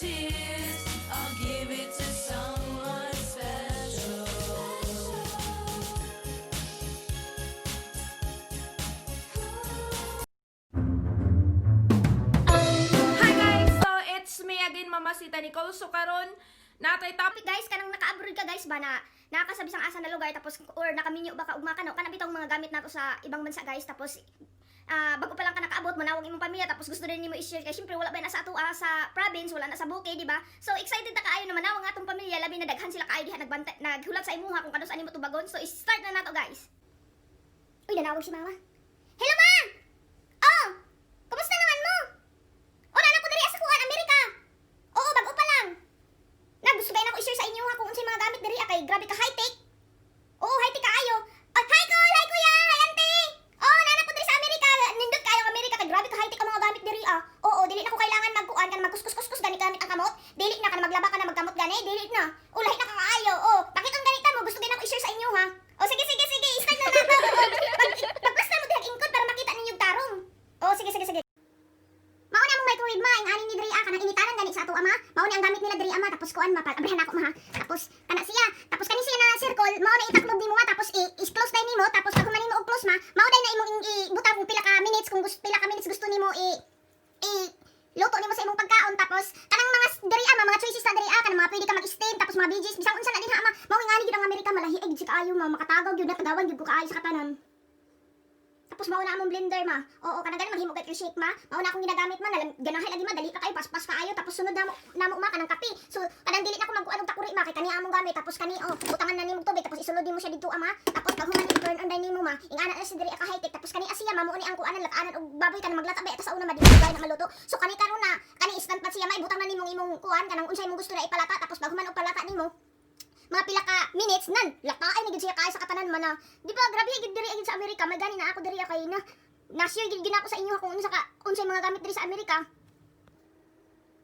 tears, I'll give it to someone special. Hi guys! So, it's me again, Mama Sita Nicole. So, karon natay topic Guys, kanang naka-abroad ka guys ba na nakasabis ang asa na lugar tapos or nakaminyo ba ka ug makano kana bitong mga gamit nato sa ibang bansa guys tapos bago pa lang ka nakaabot manawag imong pamilya tapos gusto din nimo i-share kay syempre wala ba na sa ato sa province wala na sa bukid di ba? So excited ta kaayo na manawag atong pamilya labi na daghan sila kaayo diha nagbantay naghulat sa imuha kung kanus animo tubagon. So start na nato guys. Uy, nanawag si mama. Hello ma. Oh. Kumusta naman mo? Ora na ko diri sa kuan Amerika. Oo, bago pa lang. Gusto kayo na ko i-share sa inyo ha kung unsay mga gamit diri kay grabe ka high-tech. Oo, high-tech kaayo. Hi Col, hi kuya, hi auntie. Oh, nana ko diri sa Amerika. Nindot kayo Amerika kay grabe ka high-tech ang mga gamit diri ah. Oo, dili na ko kailangan magkuan kan magkuskus-kuskus gani gamit ang kamot. Dili na kan maglaba ka na magkamot gani, dili na. O lahi na ka kaayo. Oh, bakit ang ganita mo? Gusto din ako i-share sa inyo ha. Oh, sige. Start na nato. Pagpasta mo dihang ingkod para makita ninyo yung tarong. Oh, sige. Mauna mong microwave ma, ang ani ni diri kanang initanan gani sa ato ama. Mauna ang gamit nila diri ama tapos kuan ma abrihan ako ma ha. Tapos kana siya, tapos kani siya na circle, mauna itaklob nimo ma tapos i-close dai nimo tapos pag human nimo og close ma, mauna na imong ibutang kung pila ka minutes kung pila ka minutes gusto nimo luto nimo sa imong pagkaon tapos kanang mga diri ama mga choices sa diri kanang mga pwede ka mag-steam tapos mga veggies bisang unsa na din ha ama. Mao ingani gid ang Amerika malahiig si kaayo ma makatagaw gyud na tagawan gyud ko kaayo sa katanan. Tapos mauna among blender ma. Oo, kanang ganin maghimo kay shake ma. Mauna akong ginagamit ma, ganahay lagi ma, dali pa kayo paspas kaayo tapos sunod namo ma kanang kape. So kanang dili na ako magkuan og takuri ma kay kani among gamit tapos kani butangan na nimo tubig tapos isulod nimo siya didto ama. Tapos pag human i-turn on din nimo ma. Ingana na si diri ka high tech tapos kani asiya ma ni ang kuanan lakanan og baboy kanang maglata ba sa una madili na maluto. So kani karon na kani instant pat siya ma ibutang na nimo imong kuan kanang unsay imong gusto na ipalata tapos pag human og palata nimo mga pila ka minutes nan lataay na gid siya kay sa katanan man na. Di ba grabe gid diri gid sa Amerika may gani na ako diri kay na-share gid gina ko sa inyo kung unsay mga gamit diri sa Amerika.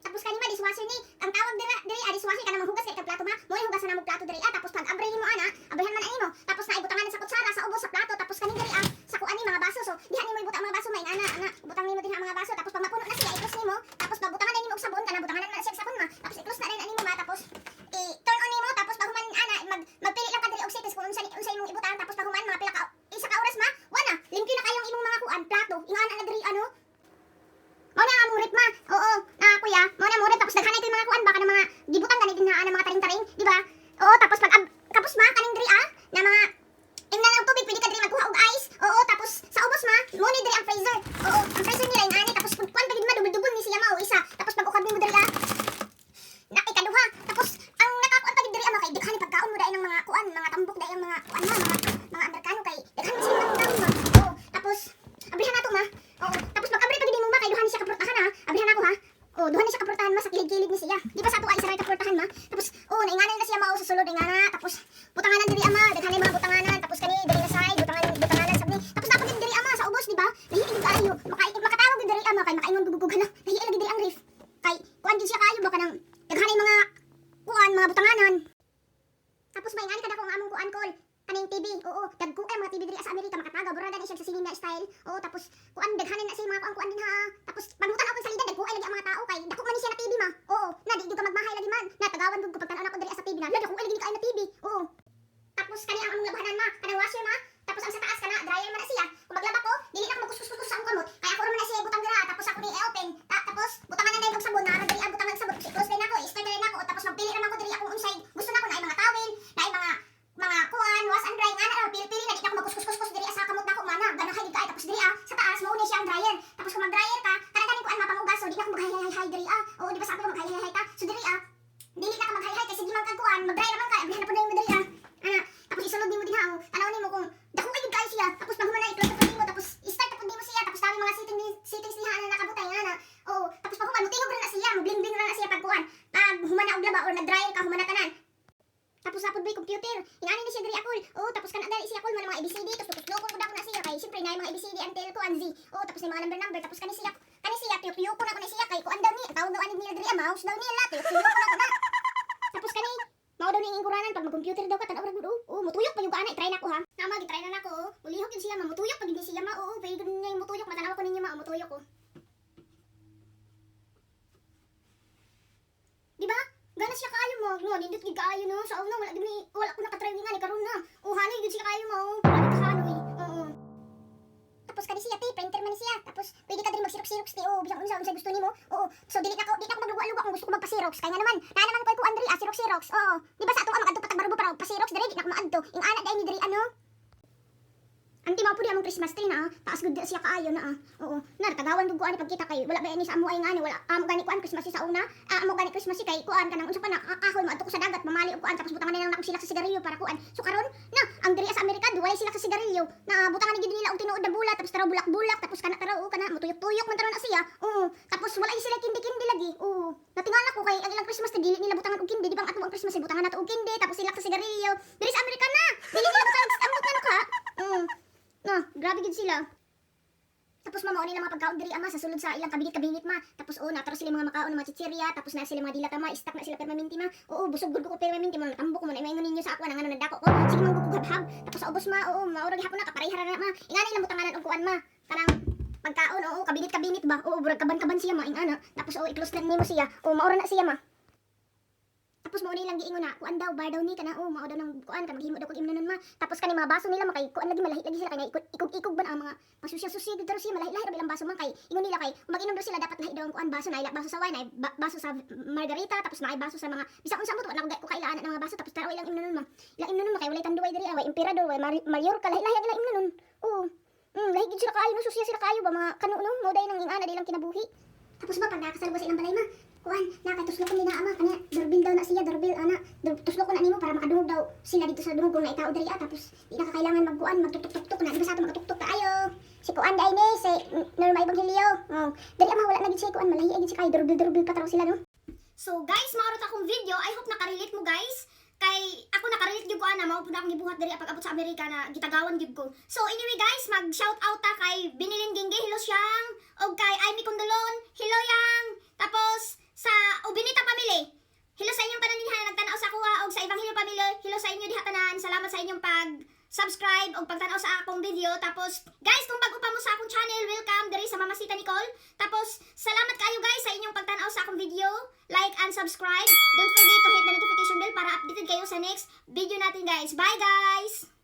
Tapos kanima dishwasher ni ang tawag diri dishwasher kana maghugas kay plato ma. Mo hugasan na mo plato diri tapos pag abray nimo ana, abrihan man animo. Tapos naibutangan sa kutsara sa ubos sa plato tapos kani diri sa kuan ni mga baso. So diha nimo ibutang mga baso may ana butang nimo dinha mga baso tapos pag mapuno na siya i-close nimo. Tapos pag butangan na nimo og sabon kana butangan na siya og sabon ma. Tapos i-close na rin animo ma tapos i-turn on nimo tapos pag human ana magpili lang ka diri og settings kung unsay imong ibutang tapos pag human mga pila ka isa ka oras ma. Wala, limpyo na kayong imong mga kuan plato. Ingana na diri ano. Mao na among rip ma. Oo, kuya, mao na mo rip tapos daghan na ito yung mga kuan baka na mga gibutang ganit na mga taring-taring, di ba? Oo, tapos pag tapos ma kaning diri na mga imna lang tubig pwede ka diri magkuha og ice. Oo, tapos sa ubos ma, mo ni diri ang freezer. Oo, ang freezer nila ingani tapos kung kuan pagid ma dubol-dubol ni siya ma o isa. Tapos pag ukab mo diri na ikaduha. Tapos ang nakakuan pagid diri ama kay daghan ni pagkaon mo dai ng mga kuan, mga tambok dai ang mga kuan ma, mga Amerikano kay daghan mo sila mga ma. Oo, tapos abrihan nato ma. Oo, tapos pag abri pagid mo ma kay duhan ni siya kaportahan ha. Abrihan ako ha. Oh, duhan ni siya kaportahan ma sa kilid-kilid ni siya. Di ba sa tuwa isa ra kaportahan ma? Tapos nainganan na siya mao sa sulod ingana. Tapos butanganan diri ama, daghan ni mga butanganan. Tapos kani diri na side, butanganan sabni. Tapos dapat diri ama sa ubos di ba? Nahilig kaayo. Makatawag diri ama kay makaingon gugugughan na. Nahilig diri ang ref. Kay kuan gid siya kaayo ba kanang daghan mga kuan mga butanganan. Tapos maingani kada ko ang among kuan call. Kaning TV, oo, dagko mga TV diri sa Amerika makatagaw burada na siya sa cinema style. Oo, tapos kuan daghanan na siya mga kuan din ha. Tapos pagmutan ako sa salida dagko lagi ang mga tao kay dako man ni siya na TV ma. Oo, na di ka magmahay lagi man. Natagawan gud ko pagtan-aw ako diri sa TV na. Lagi ko lagi kay na TV. Oo. Tapos kani ang among labahanan ma, kanang washer ma. Tapos ang sa taas kana dryer man na siya. Kung maglaba ko, dili na ko magkuskus-kuskus sa akong kamot. Kaya ako man na siya butang dira tapos ako ni i-open. Tapos butangan na dai og sabon na diri ang butangan sa sabon. I-close din ako, i-start na rin ako tapos magpili ra man ko diri akong unsay gusto na ko na ay mga towel, na ay mga kuan, wash and dry nga na pili-pili na di na ko magkuskus-kuskus diri sa kamot nako mana. Ganahay di kay tapos diri sa taas mao ni siya ang dryer. Tapos kung mag-dryer ka, kanang kuan mapangugas so di na ko maghay-hay diri Oo, di ba sabi ko maghay-hay ta? So diri dili na ka maghay-hay kasi di man kag kuan, mag-dryer man ka, abrihan na pud nimo diri tapos isulod nimo dinha tanaw nimo kung dako ay kay siya. Tapos pag human na i-close na nimo tapos i-start na pud nimo siya tapos dami mga settings niya na nakabutay nga. Oo, tapos pag human mutingog ra na siya, mo-bling-bling ra na siya pag kuan. Pag human na og laba or nag-dryer ka human na tanan. Tapos napod ba computer? Ingani na siya diri akol. Oh, tapos kana dali siya akol man mga ABCD tapos tutuslokon ko na siya kay syempre na mga ABCD until ko Z. Oh, tapos may mga number tapos kani siya piyo ko na ko na siya kay kuan daw ni tawag daw ani nila diri mouse daw niya lato. Piyo ko na ko na. Tapos kani mao daw ni ingkuranan pag mag-computer daw ka tan-aw ra gud. Oh, mutuyok pa yung ana try na ko ha. Tama gid try na nako. Ulihok yun siya mamutuyok pag hindi siya ma. Oo, pwede gud niya mutuyok matanaw ko ninyo ma mutuyok ko. no, nindot gid kaayo no. Sa una wala ko nakatry nga ni karon na. Ohan gid siya kaayo mo. Grabe ka sanoy. Oo. Tapos kani siya ti printer man siya. Tapos pwede ka din mag-xerox ti bisang unsa gusto nimo. Oo. So dili na ako magluwa-luwa kung gusto ko magpa-xerox. Kaya nga naman, naman ko Andri xerox. Oo. Di ba sa atong amadto patagbarubo para pa-xerox diri di na ko maadto. Ing ana dai ni diri ano. Anti mao pud among Christmas tree na taas gud siya kaayo na Oo. Na tagawan gud ko ani pagkita kay wala ba ani sa amo ay ngani wala amo gani kuan Christmas sa una. Amo gani Christmas kay kuan kanang unsa pa na kahoy maadto ko sa dagat mamali og kuan tapos butangan nila na sila sa sigarilyo para kuan. So karon na ang diri sa Amerika duway sila sa sigarilyo na butangan ni gid nila og tinuod na bulat tapos taraw bulak-bulak tapos kana taraw kana mutuyok-tuyok man taraw na siya. Oo. Tapos wala sila kindi-kindi lagi. Oo. Natingala ko kay ang ilang Christmas dili nila butangan og kindi di bang ato ang Christmas butangan nato og kindi tapos sila sa sigarilyo. Diri sa Amerika na. Dili nila butangan ambot na ka. No, grabe gid sila. Tapos mao nila mga pagkaon diri ama sa sulod sa ilang kabinit ma. Tapos nataro sila mga makaon ng mga chichirya, tapos na sila mga dilat ma, istak na sila permanente ma. Oo, busog gud ko permanente mo natambok mo na imaingon ninyo sa ako nang ano nadako ko. Sige man gugugab tapos ubos ma, maura gihapon na kaparehara na ma. Ingani lang butanganan og kuan ma. Kanang pagkaon kabinit ba. Burag kaban-kaban siya ma ing ana. Tapos i-close lang nimo siya. Maura na siya ma. Tapos mo nilang giingon na kuan daw bar daw ni kana mao daw nang kuan ka maghimo daw kog imnonon ma. Tapos kani mga baso nila makay kuan lagi malahi lagi sila kay ikog-ikog ba ang mga pasusya-susya gid daw siya malahi-lahi ra bilang baso man kay ingon nila kay mag-inom daw sila dapat lahi daw ang kuan baso na ila baso sa wine ay baso sa margarita tapos na ay baso sa mga bisag unsa mo to na ko kailangan ng mga baso tapos taraw ilang imnonon ma. Ilang imnonon ma kay walay tanduay diri way emperador way mayor ka lahi-lahi ang imnonon. Oo. Lahi gid sila kaayo no susya sila kaayo ba mga kanuno mo day nang ingana dilang kinabuhi. Tapos ba pag nakasalubos sa ilang balay ma kuan nakatuslok ni na ama kanya doorbell daw na siya doorbell ana tuslok ko na nimo para makadungog daw sila dito sa dungog kung naitao diri tapos di na kailangan magkuan magtuktok-tuktok na di ba sa ato magtuktok kaayo si kuan dai ni si normal evangelio diri ama wala na gid si kuan malahi gid si kay doorbell pa taraw sila no. So guys maurot akong video I hope nakarelate mo guys kay ako nakarelate gyud ko ana mao pud akong gibuhat diri pag abot sa Amerika na gitagawan gyud ko. So anyway guys mag shout out ta kay Binilin Gingge hello siyang og kay Amy Condolon hello yang tapos sa Ubinita family. Hello sa inyong pananilhan nagtanaw sa kuha og sa Evangelio family. Hello sa inyo diha tanan. Salamat sa inyong pag-subscribe og pagtanaw sa akong video. Tapos guys, kung bago pa mo sa akong channel, welcome diri sa Mamasita Nicole. Tapos salamat kayo guys sa inyong pagtanaw sa akong video. Like and subscribe. Don't forget to hit the notification bell para updated kayo sa next video natin guys. Bye guys.